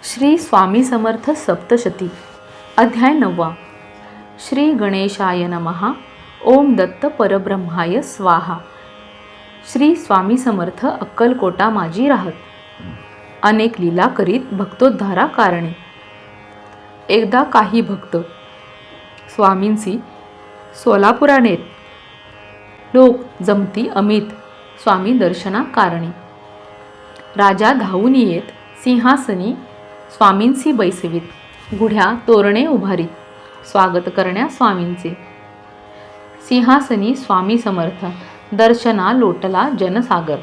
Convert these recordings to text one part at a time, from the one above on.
श्री स्वामी समर्थ सप्तशती अध्याय 9. श्री गणेशाय नमः. ओम दत्त परब्रह्माय स्वाहा. श्री स्वामी समर्थ अक्कलकोटा माझी राहत. अनेक लीला करीत भक्तोद्धारा कारणे. एकदा काही भक्त स्वामींसी सोलापुरानेत. लोक जमती अमित स्वामी दर्शना कारणे. राजा धावून येत सिंहासनी स्वामींसी बैसवीत. गुढ्या तोरणे उभारीत स्वागत करण्या स्वामींचे. सिंहासनी स्वामी समर्थ दर्शना लोटला जनसागर.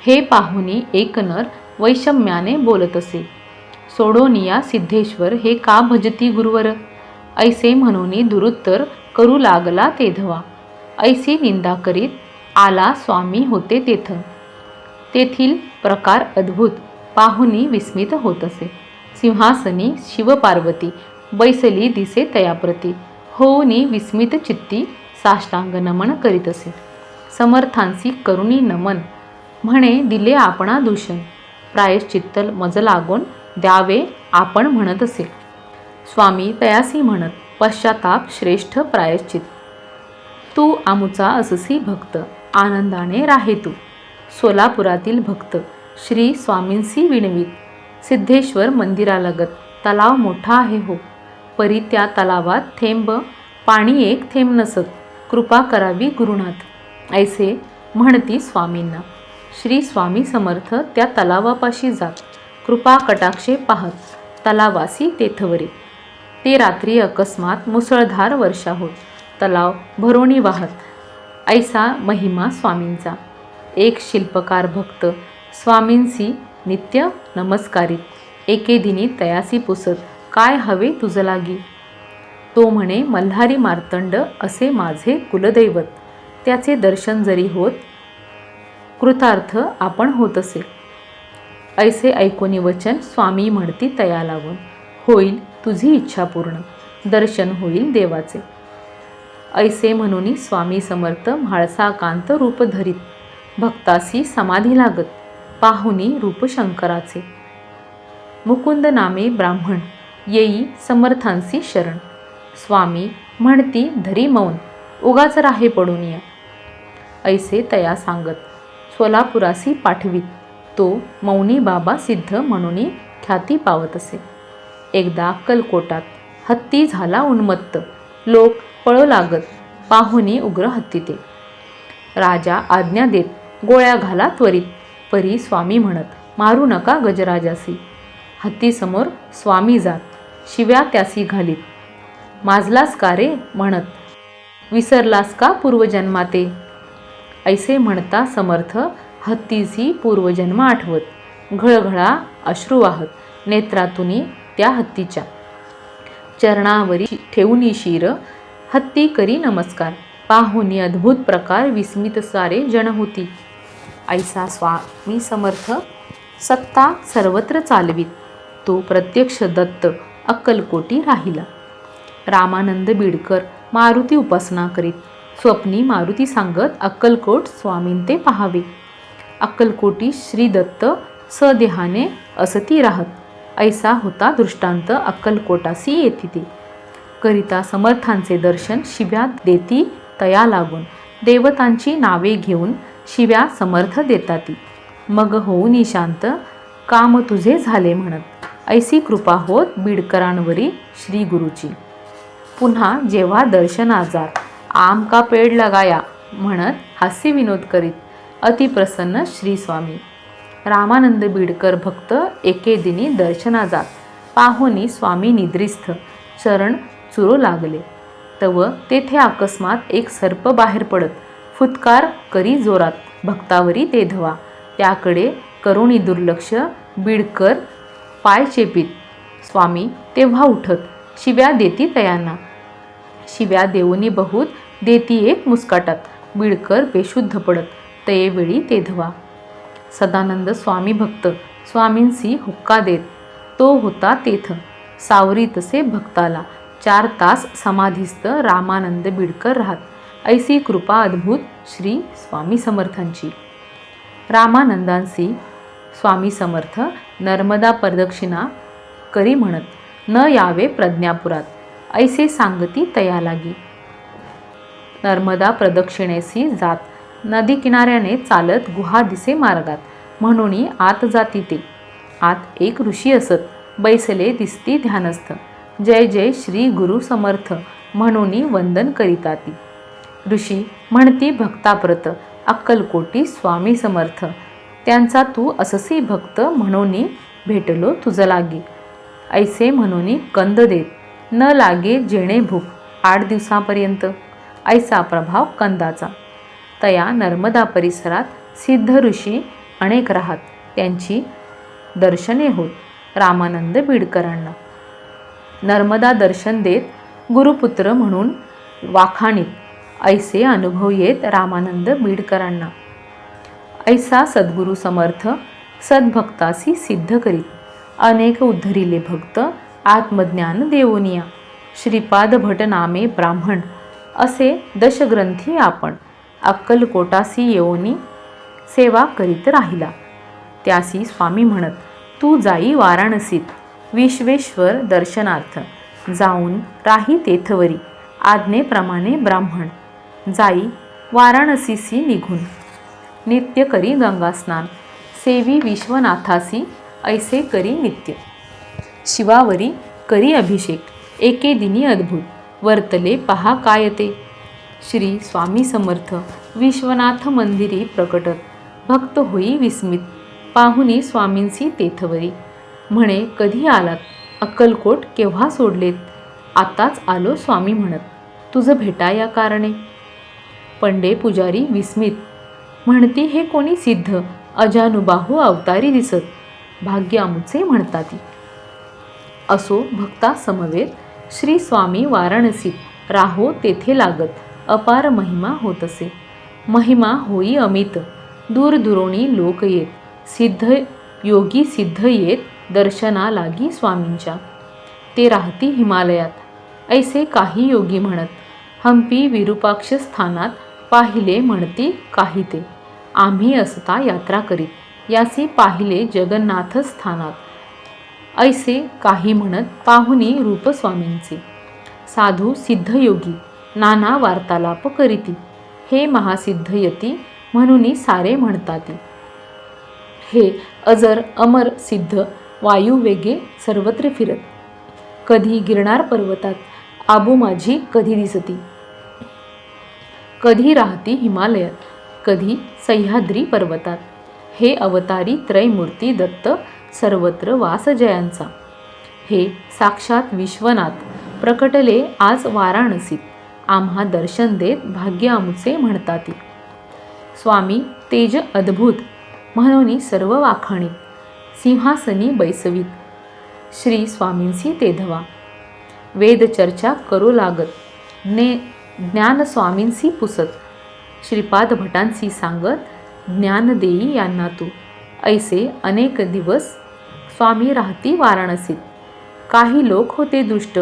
हे पाहुनी एक नर वैषम्याने बोलत असे. सोडोनिया सिद्धेश्वर हे का भजती गुरुवर. ऐसे म्हणून दुरुत्तर करू लागला तेधवा. ऐसी निंदा करीत आला स्वामी होते तेथ. तेथील प्रकार अद्भुत पाहुनी विस्मित होत असे. सिंहासनी शिवपार्वती बैसली दिसे तयाप्रती. होऊनी विस्मित चित्ती साष्टांग नमन करीत असे. समर्थांसी करुणी नमन म्हणे दिले आपणा दूषण. प्रायश्चित्त मज लागून द्यावे आपण म्हणत असे. स्वामी तयासी म्हणत पश्चाताप श्रेष्ठ प्रायश्चित. तू आमुचा अससी भक्त आनंदाने राहे तू. सोलापुरातील भक्त श्री स्वामींसी विणवीत. सिद्धेश्वर मंदिरालगत तलाव मोठा आहे हो. परी त्या तलावात थेंब पाणी एक थेंब नसत. कृपा करावी गुरुनाथ. ऐसे म्हणती स्वामींना. श्री स्वामी समर्थ त्या तलावापाशी जात. कृपा कटाक्षे पाहत तलावासी तेथवरे. ते रात्री अकस्मात मुसळधार वर्षा होत. तलाव भरोणी वाहत. ऐसा महिमा स्वामींचा. एक शिल्पकार भक्त स्वामींसी नित्य नमस्कारित. एके दिनी तयासी पुसत काय हवे तुझ लागी. तो म्हणे मल्हारी मार्तंड असे माझे कुलदैवत. त्याचे दर्शन जरी होत कृतार्थ आपण होत असे. ऐसे ऐकोनी वचन स्वामी म्हणती तया लागून. होईल तुझी इच्छा पूर्ण. दर्शन होईल देवाचे. ऐसे म्हणून स्वामी समर्थ म्हाळसा कांत रूप धरीत. भक्तासी समाधी लागत. पाहुनी रूप शंकराचे. मुकुंद नामे ब्राह्मण येई समर्थांसी शरण. स्वामी म्हणती धरी मौन उगाच राहे पडून या. ऐसे तया सांगत सोलापुरासी पाठवीत. तो मौनी बाबा सिद्ध म्हणून ख्याती पावत असे. एकदा अक्कलकोटात हत्ती झाला उन्मत्त. लोक पळो लागत. पाहुनी उग्र हत्ती ते. राजा आज्ञा देत गोळ्या घाला त्वरित. परी स्वामी म्हणत मारू नका गजराजासी. हत्तीसमोर स्वामी जात शिव्या त्यासी घालीत. माजलास का रे म्हणत विसरलास का पूर्वजन्माते. ऐसे म्हणता समर्थ हत्तीसी पूर्वजन्म आठवत. घळघळा अश्रू वाहत नेत्रातून त्या हत्तीच्या. चरणावरी ठेवूनी शिर हत्ती करी नमस्कार. पाहुनी अद्भुत प्रकार विस्मित सारे जन होती. ऐसा स्वामी समर्थ सत्ता सर्वत्र चालवीत. तो प्रत्यक्ष दत्त अक्कलकोटी राहिला. रामानंद बिडकर मारुती उपासना करीत. स्वप्नी मारुती सांगत अक्कलकोट स्वामींते ते पाहावे. अक्कलकोटी श्री दत्त सदेहाने असती राहत. ऐसा होता दृष्टांत अक्कलकोटासी येती ते. करिता समर्थांचे दर्शन शिव्या देती तया लागून. देवतांची नावे घेऊन शिव्या समर्थ देताती. मग होऊनी शांत काम तुझे झाले म्हणत. ऐसी कृपा होत बिडकरांवरी श्री गुरुची. पुन्हा जेव्हा दर्शनाजार आम का पेड लगाया म्हणत हास्य विनोद करीत अतिप्रसन्न श्री स्वामी. रामानंद बिडकर भक्त एके दिनी दर्शनाजात. पाहुनी स्वामी निद्रिस्थ चरण चुरो लागले. तव तेथे अकस्मात एक सर्प बाहेर पडत फुत्कार करी जोरात भक्तावरी तेधवा. त्याकडे करुणी दुर्लक्ष बिडकर पाय चेपीत. स्वामी तेव्हा उठत शिव्या देती तयांना. शिव्या देऊनी बहुत देती एक मुस्काटात. बिडकर बेशुद्ध पडत तयेवेळी तेधवा. सदानंद स्वामी भक्त स्वामींसी हुक्का देत. तो होता तेथ सावरी तसे भक्ताला. 4 तास समाधीस्थ रामानंद बिडकर राहत. ऐसी कृपा अद्भुत श्री स्वामी समर्थांची. रामानंदांसी स्वामी समर्थ नर्मदा प्रदक्षिणा करी म्हणत, न यावे प्रज्ञापुरात, ऐसे सांगती तया लागी. नर्मदा प्रदक्षिणेसी जात, नदी किनाऱ्याने चालत गुहा दिसे मार्गात, म्हणून आत जाती ते. आत एक ऋषी असत, बैसले दिसती ध्यानस्थ, जय जय श्री गुरु समर्थ, म्हणून वंदन करिता ती. ऋषी म्हणती भक्ताप्रत, अक्कलकोटी स्वामी समर्थ, त्यांचा तू अससी भक्त, म्हणून भेटलो तुझ लागी. ऐसे म्हणून कंद देत, न लागे जेणे भूक 8 दिवसापर्यंत, ऐसा प्रभाव कंदाचा. तया नर्मदा परिसरात सिद्ध ऋषी अनेक राहत, त्यांची दर्शने होत रामानंद बीडकरांना. नर्मदा दर्शन देत गुरुपुत्र म्हणून वाखाणीत, ऐसे अनुभव येत रामानंद बीडकरांना. ऐसा सद्गुरु समर्थ सद्भक्तासी सिद्ध करीत, अनेक उद्धरिले भक्त आत्मज्ञान देवोनिया. श्रीपाद भट नामे ब्राह्मण, असे दशग्रंथी आपण, अक्कलकोटासी येऊनी सेवा करीत राहिला. त्यासी स्वामी म्हणत, तू जाई वाराणसीत विश्वेश्वर दर्शनार्थ, जाऊन राही तेथवरी, आज्ञेप्रमाणे ब्राह्मण. जाई वाराणसीसी निघून, नित्य करी गंगास्नान, सेवी विश्वनाथासी, ऐसे करी नित्य. शिवावरी करी अभिषेक, एके दिनी अद्भुत, वर्तले पहा काय ते. श्री स्वामी समर्थ विश्वनाथ मंदिरी प्रकटत, भक्त होई विस्मित, पाहुनी स्वामींसी तेथवरी. म्हणे कधी आलात, अक्कलकोट केव्हा सोडलेत, आताच आलो स्वामी म्हणत, तुझ भेटा या कारणे. पंडे पुजारी विस्मित, म्हणती हे कोणी सिद्ध, अजानुबाहू अवतारी दिसत, भाग्य आमुचे म्हणताती. असो भक्ता समवेत, श्री स्वामी वाराणसीत राहो तेथे लागत, अपार महिमा होत असे. महिमा होई अमित, दूर दुरोणी लोक येत, सिद्ध योगी सिद्ध येत, दर्शना लागी स्वामींच्या. ते राहती हिमालयात, ऐसे काही योगी म्हणत, हंपी विरूपाक्ष स्थानात, पाहिले म्हणती काही ते. आम्ही असता यात्रा करीत, यासी पाहिले जगन्नाथ स्थानात, ऐसे काही म्हणत पाहुनी रूप स्वामींचे. साधू सिद्ध योगी नाना वार्तालाप करीती, हे महासिद्ध यती, म्हणून सारे म्हणताती. हे अजर अमर सिद्ध वायू वेगे सर्वत्र फिरत, कधी गिरनार पर्वतात आबू माझी कधी दिसती, कधी राहती हिमालयात, कधी सह्याद्री पर्वतात. हे अवतारी त्रैमूर्ती दत्त, सर्वत्र वास जयांचा. हे साक्षात विश्वनाथ प्रकटले आज वाराणसीत, आम्हा दर्शन देत भाग्य आमुचे म्हणताती. स्वामी तेज अद्भुत, म्हणून सर्व वाखाणीत, सिंहासनी बैसवीत, श्री स्वामींसी तेधवा. वेद चर्चा करू लागत, ज्ञान स्वामींसी पुसत, श्रीपाद भटांसी सांगत, ज्ञान देई यांना तू. ऐसे अनेक दिवस स्वामी राहती वाराणसीत. काही लोक होते दुष्ट,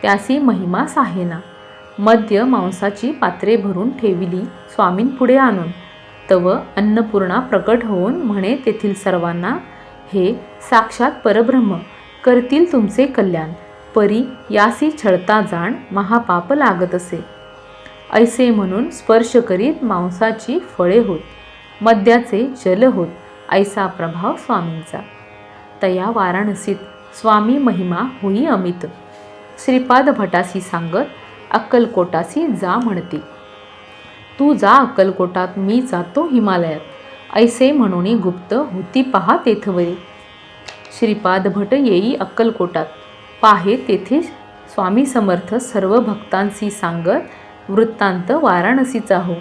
त्यासी महिमा साहेना. मद्य मांसाची पात्रे भरून ठेविली स्वामींपुढे आणून, तव अन्नपूर्णा प्रकट होऊन म्हणे तेथील सर्वांना, हे साक्षात परब्रह्म करतील तुमचे कल्याण. परी यासी छळता जाण, महापाप लागत असे. ऐसे म्हणून स्पर्श करीत मांसाची फळे होत, मद्याचे जल होत, ऐसा प्रभाव स्वामींचा. तया वाराणसीत स्वामी महिमा होई अमित. श्रीपाद भटासी सांगत, अक्कलकोटासी जा म्हणते. तू जा अक्कलकोटात, मी जातो हिमालयात, ऐसे म्हणून गुप्त होती पहा तेथवरी. श्रीपाद भट येई अक्कलकोटात, पाहे तेथे स्वामी समर्थ सर्व भक्तांसी सांगत, वृत्तांत वाराणसीचा हो.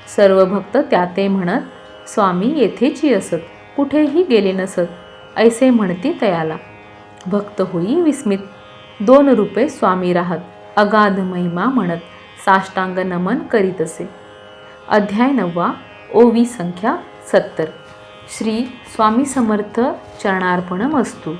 सर्व भक्त त्याते म्हणत, स्वामी येथेची असत, कुठेही गेले नसत, ऐसे म्हणती तयाला. भक्त होई विस्मित, 2 रूपे स्वामी राहत, अगाध महिमा म्हणत, साष्टांग नमन करीत असे. अध्याय 9, ओवी संख्या 70. श्री स्वामी समर्थ चरणार्पणमस्तु.